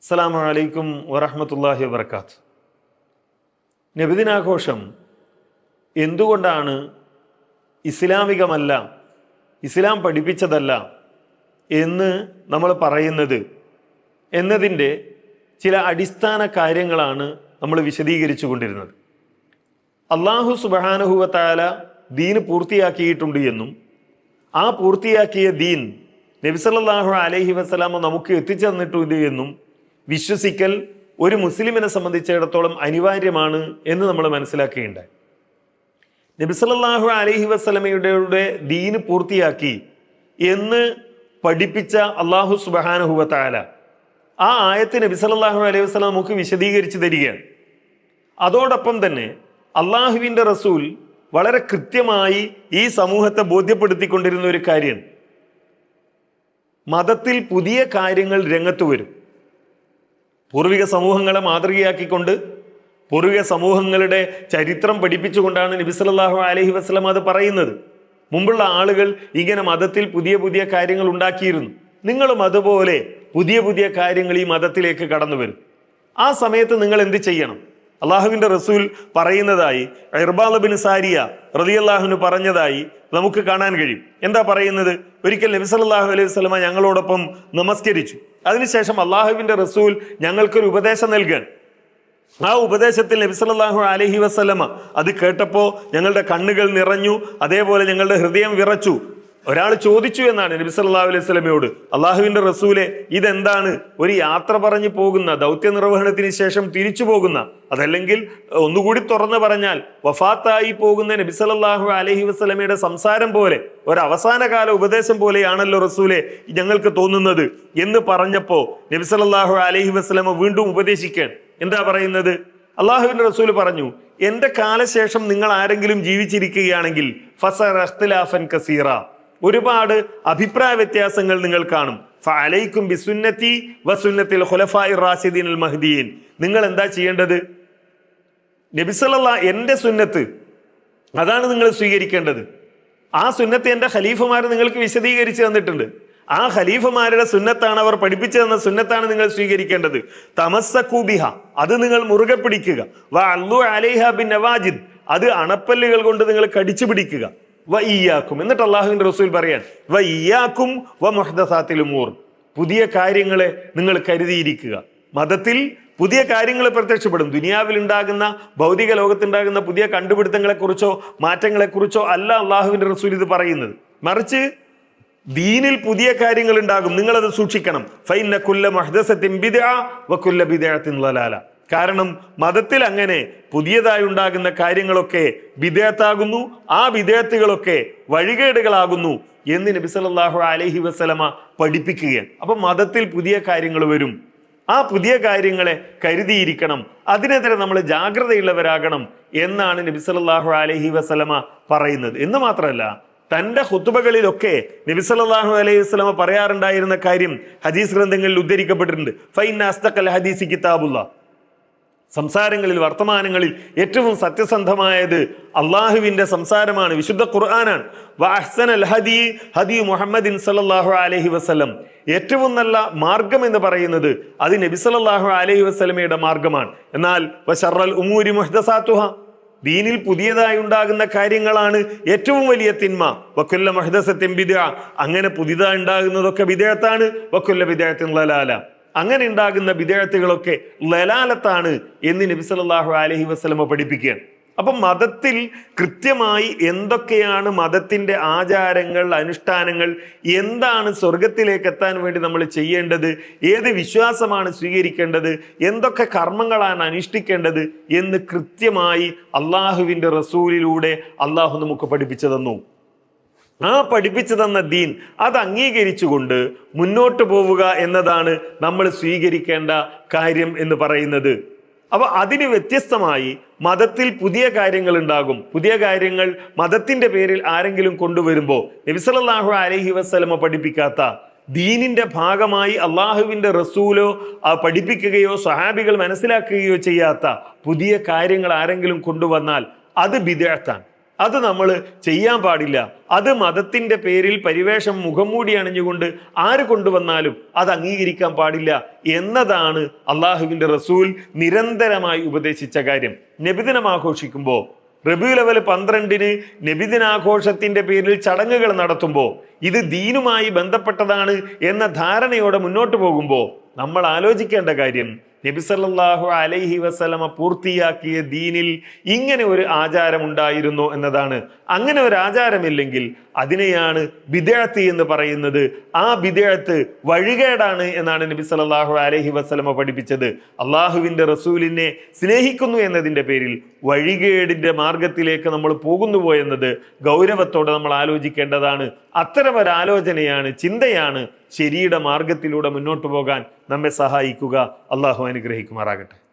അസ്സലാമു അലൈക്കും വറഹ്മത്തുള്ളാഹി വബറകാത്ത്. നബിദിനാഘോഷം എന്തുകൊണ്ടാണ് ഇസ്ലാമികമല്ല, ഇസ്ലാം പഠിപ്പിച്ചതല്ല എന്ന് നമ്മൾ പറയുന്നത് എന്നതിൻ്റെ ചില അടിസ്ഥാന കാര്യങ്ങളാണ് നമ്മൾ വിശദീകരിച്ചു കൊണ്ടിരുന്നത്. അല്ലാഹു സുബ്ഹാനഹു വ തആല ദീൻ പൂർത്തിയാക്കിയിട്ടുണ്ട് എന്നും ആ പൂർത്തിയാക്കിയ ദീൻ നബി സല്ലല്ലാഹു അലൈഹി വസല്ലം നമുക്ക് എത്തിച്ചു തന്നിട്ടുണ്ട് എന്നും വിശ്വസിക്കൽ ഒരു മുസ്ലിമിനെ സംബന്ധിച്ചിടത്തോളം അനിവാര്യമാണ് എന്ന് നമ്മൾ മനസ്സിലാക്കുകയുണ്ടായി. നബി സല്ലല്ലാഹു അലൈഹി വസല്ലമയുടെ ദീൻ പൂർത്തിയാക്കി എന്ന് പഠിപ്പിച്ച അല്ലാഹു സുബ്ഹാനഹു വ തആല ആ ആയത്ത് നബി സല്ലല്ലാഹു അലൈഹി വസല്ലം നമുക്ക് വിശദീകരിച്ചു തരികയാണ്. അതോടൊപ്പം തന്നെ അള്ളാഹുവിൻ്റെ റസൂൽ വളരെ കൃത്യമായി ഈ സമൂഹത്തെ ബോധ്യപ്പെടുത്തിക്കൊണ്ടിരുന്ന ഒരു കാര്യമാണ്, മതത്തിൽ പുതിയ കാര്യങ്ങൾ രംഗത്ത് വരും. പൂർവിക സമൂഹങ്ങളെ മാതൃകയാക്കിക്കൊണ്ട് പൂർവിക സമൂഹങ്ങളുടെ ചരിത്രം പഠിപ്പിച്ചുകൊണ്ടാണ് നബി സല്ലല്ലാഹു അലൈഹി വസല്ലം അത് പറയുന്നത്. മുമ്പുള്ള ആളുകൾ ഇങ്ങനെ മതത്തിൽ പുതിയ പുതിയ കാര്യങ്ങൾ ഉണ്ടാക്കിയിരുന്നു, നിങ്ങളും അതുപോലെ പുതിയ പുതിയ കാര്യങ്ങൾ ഈ മതത്തിലേക്ക് കടന്നു വരും. ആ സമയത്ത് നിങ്ങൾ എന്ത് ചെയ്യണം? അള്ളാഹുവിൻ്റെ റസൂൽ പറയുന്നതായി ഇർബാദ് ബിൻ സാരിയ റളിയല്ലാഹു പറഞ്ഞതായി നമുക്ക് കാണാൻ കഴിയും. എന്താ പറയുന്നത്? ഒരിക്കൽ നബി സല്ലല്ലാഹു അലൈഹി വസല്ലമ ഞങ്ങളോടൊപ്പം നമസ്കരിച്ചു. അതിനുശേഷം അള്ളാഹുവിൻ്റെ റസൂൽ ഞങ്ങൾക്കൊരു ഉപദേശം നൽകാൻ. ആ ഉപദേശത്തിൽ നബി സല്ലല്ലാഹു അലൈഹി വസല്ലമ അത് കേട്ടപ്പോൾ ഞങ്ങളുടെ കണ്ണുകൾ നിറഞ്ഞു, അതേപോലെ ഞങ്ങളുടെ ഹൃദയം വിറച്ചു. ഒരാൾ ചോദിച്ചു എന്നാണ് നബി സല്ലല്ലാഹു അലൈഹി വസല്ലമയോട്, അള്ളാഹുവിൻ്റെ റസൂലെ, ഇതെന്താണ്? ഒരു യാത്ര പറഞ്ഞു പോകുന്ന, ദൗത്യ നിർവഹണത്തിന് ശേഷം തിരിച്ചു പോകുന്ന, അതല്ലെങ്കിൽ ഒന്നുകൂടി തുറന്നു പറഞ്ഞാൽ വഫാത്തായി പോകുന്ന നബി സല്ലല്ലാഹു അലൈഹി വസല്ലമയുടെ സംസാരം പോലെ, ഒരു അവസാനകാല ഉപദേശം പോലെയാണല്ലോ റസൂലെ ഞങ്ങൾക്ക് തോന്നുന്നത് എന്ന് പറഞ്ഞപ്പോൾ നബി സല്ലല്ലാഹു അലൈഹി വസല്ലമ വീണ്ടും ഉപദേശിക്കാൻ എന്താ പറയുന്നത്? അള്ളാഹുവിൻ്റെ റസൂൽ പറഞ്ഞു, എൻ്റെ കാലശേഷം നിങ്ങൾ ആരെങ്കിലും ജീവിച്ചിരിക്കുകയാണെങ്കിൽ ഫസറ ഇഖ്തിലാഫൻ കസീറ, ഒരുപാട് അഭിപ്രായ വ്യത്യാസങ്ങൾ നിങ്ങൾ കാണും. ഫഅലൈക്കും ബിസുന്നതി വസുന്നത്തിൽ ഖുലഫാഇർ റാഷിദീൻ മഹ്ദിയീൻ, നിങ്ങൾ എന്താ ചെയ്യേണ്ടത്? നബി സല്ലല്ലാഹു എൻ്റെ സുന്നത്ത് അതാണ് നിങ്ങൾ സ്വീകരിക്കേണ്ടത്. ആ സുന്നത്ത് എൻ്റെ ഖലീഫമാർ നിങ്ങൾക്ക് വിശദീകരിച്ചു തന്നിട്ടുണ്ട്. ആ ഖലീഫമാരുടെ സുന്നത്താണ്, അവർ പഠിപ്പിച്ചു തന്ന സുന്നത്താണ് നിങ്ങൾ സ്വീകരിക്കേണ്ടത്. തമസ്സകൂ ബിഹ, അത് നിങ്ങൾ മുറുകെ പിടിക്കുക. വഅല്ലു അലൈഹാ ബിന്നവാജിദ്, അത് അണപ്പല്ലുകൾ കൊണ്ട് നിങ്ങൾ കടിച്ചു പിടിക്കുക. വ ഇയ്യാക്കും, എന്നിട്ട് അള്ളാഹുവിൻ്റെ റസൂൽ പറയാൻ, വ ഇയ്യാക്കും വ മുഹ്ദസാത്തിൽ ഉമൂർ, പുതിയ കാര്യങ്ങളെ നിങ്ങൾ കരുതിയിരിക്കുക. മതത്തിൽ പുതിയ കാര്യങ്ങൾ പ്രത്യക്ഷപ്പെടും. ദുനിയാവിൽ ഉണ്ടാകുന്ന, ഭൗതിക ലോകത്തുണ്ടാകുന്ന പുതിയ കണ്ടുപിടുത്തങ്ങളെക്കുറിച്ചോ മാറ്റങ്ങളെക്കുറിച്ചോ അല്ല അള്ളാഹുവിൻ്റെ റസൂൽ ഇത് പറയുന്നത്. മറിച്ച് ദീനിൽ പുതിയ കാര്യങ്ങൾ ഉണ്ടാകും, നിങ്ങളത് സൂക്ഷിക്കണം. ഫൈന്ന കുല്ല മുഹ്ദസത്തിൻ ബിദ്അ വ കുല്ല ബിദ്അത്തിൻ ളലാല, കാരണം മതത്തിൽ അങ്ങനെ പുതിയതായി ഉണ്ടാകുന്ന കാര്യങ്ങളൊക്കെ ബിദ്അത്താകുന്നു, ആ ബിദ്അത്തുകളൊക്കെ വഴികേടുകളാകുന്നു എന്ന് നബി സല്ലല്ലാഹു അലൈഹി വസല്ലമ പഠിപ്പിക്കുകയാണ്. അപ്പം മതത്തിൽ പുതിയ കാര്യങ്ങൾ വരും, ആ പുതിയ കാര്യങ്ങളെ കരുതിയിരിക്കണം, അതിനെതിരെ നമ്മൾ ജാഗ്രതയുള്ളവരാകണം എന്നാണ് നബി സല്ലല്ലാഹു അലൈഹി വസല്ലമ പറയുന്നത്. എന്ന് മാത്രമല്ല, തൻ്റെ ഖുതുബകളിലൊക്കെ നബി സല്ലല്ലാഹു അലൈഹി വസല്ലമ പറയാറുണ്ടായിരുന്ന കാര്യം ഹദീസ് ഗ്രന്ഥങ്ങളിൽ ഉദ്ധരിക്കപ്പെട്ടിട്ടുണ്ട്. ഫൈന്ന അസ്തഖൽ ഹദീസി കിതാബുല്ലാഹ്, സംസാരങ്ങളിൽ, വർത്തമാനങ്ങളിൽ ഏറ്റവും സത്യസന്ധമായത് അള്ളാഹുവിൻ്റെ സംസാരമാണ്, വിശുദ്ധ ഖുർആനാണ്. വഅഹ്സനൽ ഹദി ഹദി മുഹമ്മദിൻ സല്ലല്ലാഹു അലൈഹി വസല്ലം, ഏറ്റവും നല്ല മാർഗം എന്ന് പറയുന്നത് അത് നബി സല്ലല്ലാഹു അലൈഹി വസല്ലമയുടെ മാർഗമാണ്. എന്നാൽ വശറൽ ഉമൂരി മുഹ്ദസാത്തുഹ, ദീനിൽ പുതിയതായി ഉണ്ടാകുന്ന കാര്യങ്ങളാണ് ഏറ്റവും വലിയ തിന്മ. വകുല്ല മുഹ്ദസത്തിൻ ബിദ്അ, അങ്ങനെ പുതിയതായി ഉണ്ടാകുന്നതൊക്കെ ബിദ്അത്താണ്. വകുല്ല ബിദ്അത്തിൻ ളലാല, അങ്ങനെ ഉണ്ടാകുന്ന ബിദ്അത്തുകളൊക്കെ ലലാലത്താണ് എന്ന് നബി സല്ലല്ലാഹു അലൈഹി വസല്ലമ പഠിപ്പിക്കുകയാണ്. അപ്പം മതത്തിൽ കൃത്യമായി എന്തൊക്കെയാണ് മതത്തിൻ്റെ ആചാരങ്ങൾ, അനുഷ്ഠാനങ്ങൾ, എന്താണ് സ്വർഗത്തിലേക്ക് എത്താൻ വേണ്ടി നമ്മൾ ചെയ്യേണ്ടത്, ഏത് വിശ്വാസമാണ് സ്വീകരിക്കേണ്ടത്, എന്തൊക്കെ കർമ്മങ്ങളാണ് അനുഷ്ഠിക്കേണ്ടത് എന്ന് കൃത്യമായി അള്ളാഹുവിൻ്റെ റസൂലിലൂടെ അള്ളാഹു നമുക്ക് പഠിപ്പിച്ചു തന്നു. ആ പഠിപ്പിച്ചു തന്ന ദീൻ അത് അംഗീകരിച്ചുകൊണ്ട് മുന്നോട്ട് പോവുക എന്നതാണ് നമ്മൾ സ്വീകരിക്കേണ്ട കാര്യം എന്ന് പറയുന്നത്. അപ്പൊ അതിന് വ്യത്യസ്തമായി മതത്തിൽ പുതിയ കാര്യങ്ങൾ ഉണ്ടാകും. പുതിയ കാര്യങ്ങൾ മതത്തിന്റെ പേരിൽ ആരെങ്കിലും കൊണ്ടുവരുമ്പോൾ നബി സല്ലല്ലാഹു അലൈഹി വസല്ലമ പഠിപ്പിക്കാത്ത, ദീനിന്റെ ഭാഗമായി അള്ളാഹുവിൻ്റെ റസൂലോ പഠിപ്പിക്കുകയോ സ്വഹാബികൾ മനസ്സിലാക്കുകയോ ചെയ്യാത്ത പുതിയ കാര്യങ്ങൾ ആരെങ്കിലും കൊണ്ടുവന്നാൽ അത് ബിദ്അത്താണ്. അത് നമ്മൾ ചെയ്യാൻ പാടില്ല. അത് മതത്തിന്റെ പേരിൽ പരിവേഷം മുഖംമൂടി അണിഞ്ഞുകൊണ്ട് ആര് കൊണ്ടുവന്നാലും അത് അംഗീകരിക്കാൻ പാടില്ല എന്നതാണ് അള്ളാഹുവിന്റെ റസൂൽ നിരന്തരമായി ഉപദേശിച്ച കാര്യം. നബിദിനം ആഘോഷിക്കുമ്പോൾ റബീഉൽ അവ്വൽ 12-ന് നബിദിനാഘോഷത്തിന്റെ പേരിൽ ചടങ്ങുകൾ നടത്തുമ്പോൾ ഇത് ദീനുമായി ബന്ധപ്പെട്ടതാണ് എന്ന ധാരണയോടെ മുന്നോട്ട് പോകുമ്പോൾ നമ്മൾ ആലോചിക്കേണ്ട കാര്യം, നബി സല്ലല്ലാഹു അലൈഹി വസല്ലമ പൂർത്തിയാക്കിയ ദീനിൽ ഇങ്ങനെ ഒരു ആചാരം ഉണ്ടായിരുന്നോ എന്നതാണ്. അങ്ങനെ ഒരു ആചാരമില്ലെങ്കിൽ അതിനെയാണ് ബിദ്അത്ത് എന്ന് പറയുന്നത്. ആ ബിദ്അത്ത് വഴികേടാണ് എന്നാണ് നബി സല്ലല്ലാഹു അലൈഹി വസല്ലമ പഠിപ്പിച്ചത്. അള്ളാഹുവിന്റെ റസൂലിനെ സ്നേഹിക്കുന്നു എന്നതിൻ്റെ പേരിൽ വഴികേടിന്റെ മാർഗത്തിലേക്ക് നമ്മൾ പോകുന്നുവോ എന്നത് ഗൗരവത്തോടെ നമ്മൾ ആലോചിക്കേണ്ടതാണ്. അത്തരമൊരാലോചനയാണ്, ചിന്തയാണ് ശരിയുടെ മാർഗത്തിലൂടെ മുന്നോട്ട് പോകാൻ നമ്മെ സഹായിക്കുക. അള്ളാഹു അനുഗ്രഹിക്കുമാറാകട്ടെ.